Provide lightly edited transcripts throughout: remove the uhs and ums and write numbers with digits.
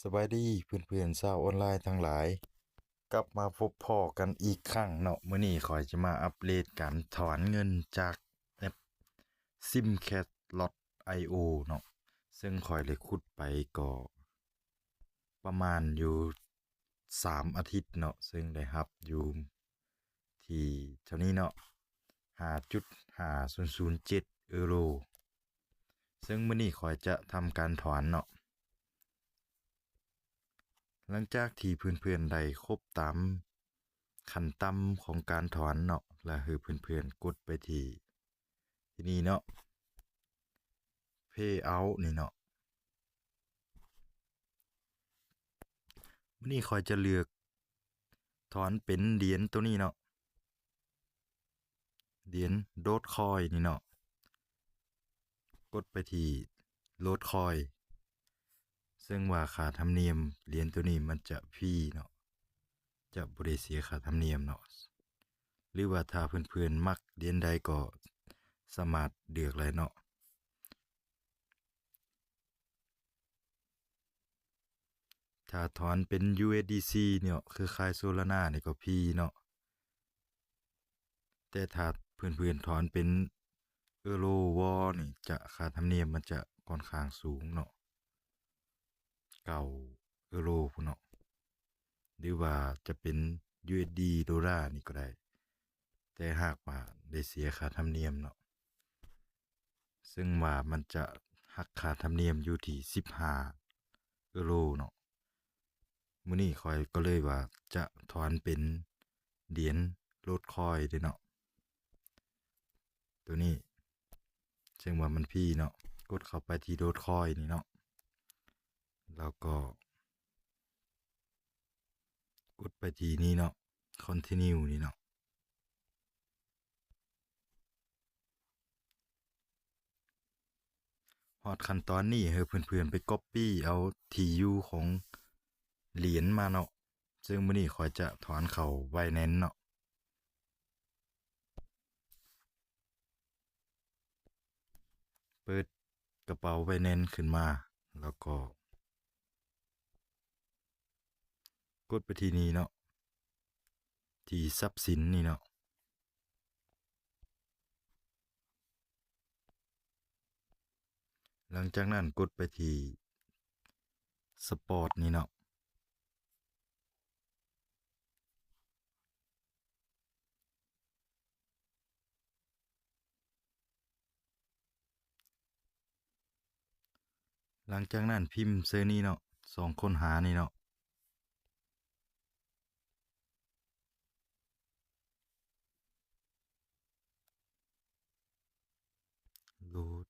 สบายดีเพื่อนๆชาวออนไลน์ทั้งหลายกลับมาพบพ่อกันอีกครั้งเนาะมื้อนี้ขอยจะมาอัปเดตการถอนเงินจากแอป Simcash.io เนาะซึ่งขอยได้ขุดไปก็ประมาณอยู่3 อาทิตย์เนาะซึ่งได้รับอยู่ที่เท่านี้เนาะ5.5007ยูโรซึ่งมื้อนี้ขอยจะทำการถอนเนาะ หลังจากที่เพื่อนๆได้ครบตามขั้นต่ำของการถอนเนาะและคือเพื่อนๆกดไปที่นี่เนาะ Payout นี่เนาะมื้อนี้ข้อยจะเลือกถอนเป็นเหรียญตัวนี้เนาะเหรียญ Dogecoin นี่เนาะกดไปที่ Dogecoin ซึ่งว่าค่าธรรมเนียมเหรียญตัวนี้มันจะฟรีเนาะจะบ่ได้เสียค่าธรรมเนียมเนาะหรือว่าถ้าเพื่อนๆมักเหรียญใดก็สามารถเลือกเลยเนาะ ถ้าถอนเป็น USDC เนี่ยคือคายโซลาน่านี่ก็พี่เนาะแต่ถ้าเพื่อนๆถอนเป็นเอโรวอนี่จะค่าธรรมเนียมมันจะค่อนข้างสูงเนาะเก่าเอโรพุ่นเนาะหรือว่าจะเป็น USD ดอลลาร์นี่ก็ได้แต่หากว่าได้เสียค่าธรรมเนียมเนาะซึ่งว่ามันจะหักค่าธรรมเนียมอยู่ที่15ยูโรเนาะมื้อนี้ข้อยก็เลยว่าจะถอนเป็นเหรียญโลดคอยเด้เนาะตัวนี้ซึ่งว่ามันพี่เนาะกดเข้าไปที่โดดคอยนี่เนาะแล้วก็กดไปที่นี่เนาะ continue นี่เนาะฮอดขั้นตอนนี้ให้เพื่อนๆไป copy เอาที่อยู่ของเหรียญมาเนาะซึ่งมื้อนี้ข้อยจะถอนเข้า Binance เนาะเปิดกระเป๋า Binance ขึ้นมาแล้วก็กดไปที่นี่เนาะที่ทรัพย์สินนี่เนาะหลังจากนั้นกดไปที่สปอร์ตนี่เนาะหลังจากนั้นพิมพ์เซอร์นี่เนาะ2ค้นหานี่เนาะโหลด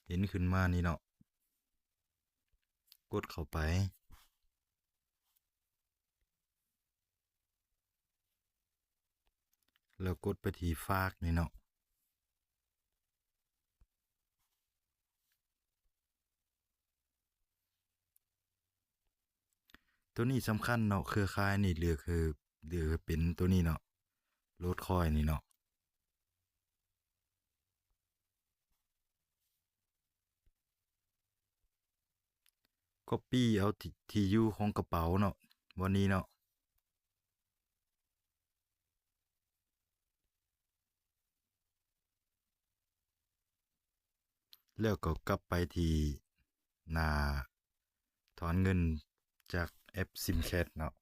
เห็นขึ้นมานี่เนาะกดเข้าไปแล้วกดไปที่ฝากนี่เนาะตัวนี้สำคัญเนาะเครือข่ายนี่เลือกเป็นตัวนี้เนาะโลดคอยนี่เนาะ copy เอาที่อยู่ของกระเป๋าเนาะวันนี้เนาะแล้วก็กลับไปที่หน้าถอนเงินจากแอป Simcash เนาะ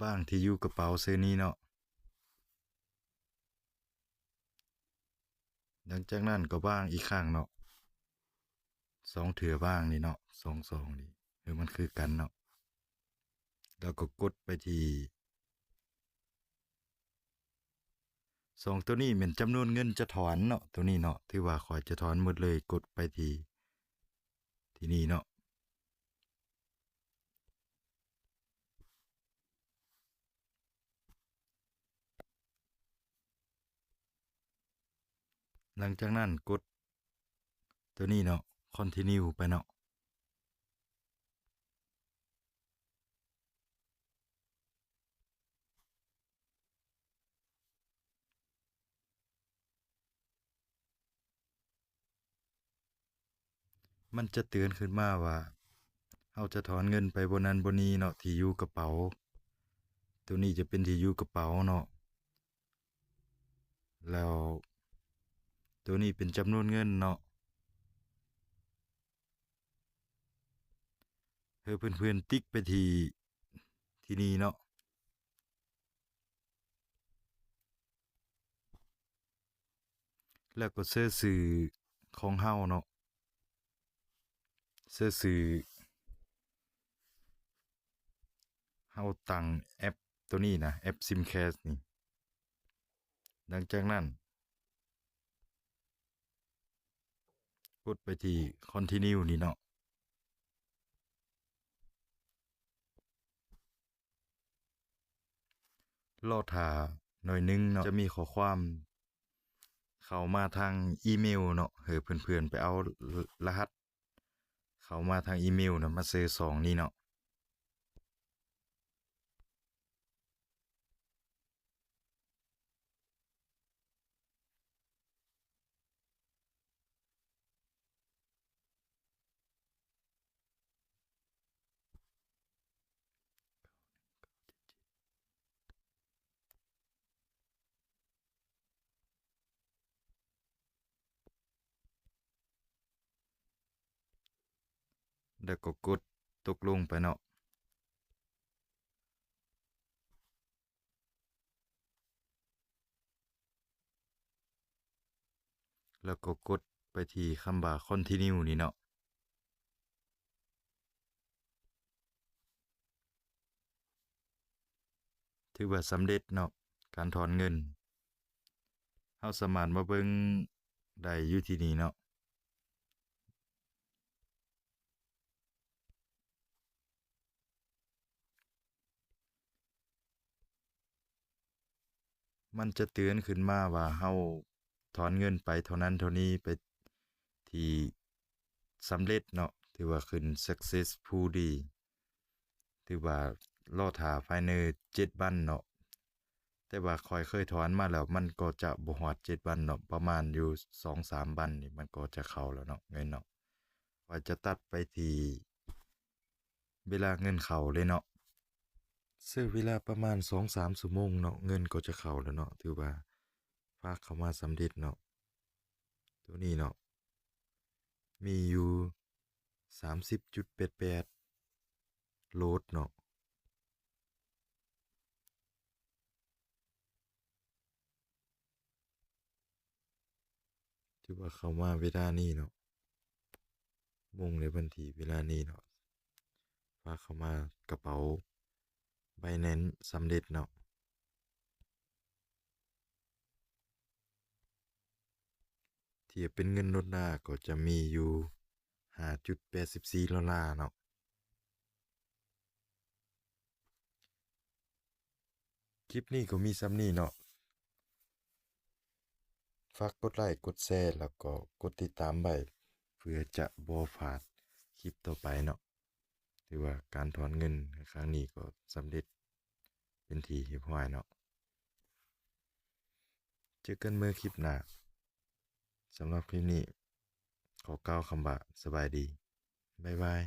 บ้างที่อยู่กระเป๋าซื้อนี้เนาะหลังจากนั้นก็บ้างอีกครั้งเนาะ2เถื่อบ้างนี่เนาะ2นี่มันคือกันเนาะแล้วก็กดไปที่2ตัวนี้เป็นจำนวนเงินจะถอนเนาะตัวนี้เนาะที่ว่าข้อยจะถอนหมดเลยกดไปที่นี่เนาะหลังจากนั้นกดตัวนี้เนาะ continue ไปเนาะ มันจะเตือนขึ้นมาว่าเราจะถอนเงินไปบนนั้นบนนี้เนาะที่อยู่กระเป๋าตัวนี้จะเป็นที่อยู่กระเป๋าเนาะแล้วตัวนี้เป็นจำนวนเงินเนาะเพื่อนๆติ๊กไปที่นี่เนาะแล้วก็เสื้อสื่อของเฮาเนาะเสื้อสื่อเฮาตั้งแอปตัวนี้นะแอป SIMCAST นี่หลังจากนั้นกดไปที่ Continue นี่เนาะรอท่าหน่อยนึงเนาะจะมีข้อความเข้ามาทางอีเมลเนาะเพื่อนๆไปเอารหัสเข้ามาทางอีเมลนะมาเซอร์สองนี่เนาะแล้วก็กดตกลงไปเนาะแล้วก็กดไปที่คำว่า Continue นี่เนาะถือว่าสำเร็จเนาะการถอนเงินเฮาสามารถมาเบิ่งได้อยู่ที่นี่เนาะมันจะเตือนขึ้นมาว่าเฮาถอนเงินไปเท่านั้นเท่านี้ไปที่สำเร็จเนาะถือว่าขึ้น successful ดีถือว่ารอท่าภายใน7วันเนาะแต่ว่าข้อยเคยถอนมาแล้วมันก็จะบ่ฮอด7วันเนาะประมาณอยู่2-3วันนี่มันก็จะเข้าแล้วเนาะเงินเนาะว่าจะตัดไปที่เวลาเงินเข้าเลยเนาะซื้อเวลาประมาณ2-3ชั่วโมงเนาะเงินก็จะเข้าแล้วเนาะถือว่าฝากเข้ามาสำเร็จเนาะตัวนี้เนาะมีอยู่30.88โหลดเนาะถือว่าเข้ามาเวลานี้เนาะมุ่งในบัญชีเวลานี้เนาะฝากเข้ามากระเป๋า Binance สำเร็จเนาะเทียบเป็นเงินดอลลาร์ก็จะมีอยู่$5.84เนาะคลิปนี้ก็มีซ้ำนี้เนาะฝากกดไลค์กดแชร์แล้วก็กดติดตามไว้เพื่อจะบ่พลาดคลิปต่อไปเนาะถือว่าการถอนเงินครั้งนี้ก็สำเร็จเป็นที่เรียบร้อยเนาะเจอกันเมื่อคลิปหน้าสำหรับคลิปนี้ขอกล่าวคำว่าสบายดีบ๊ายบาย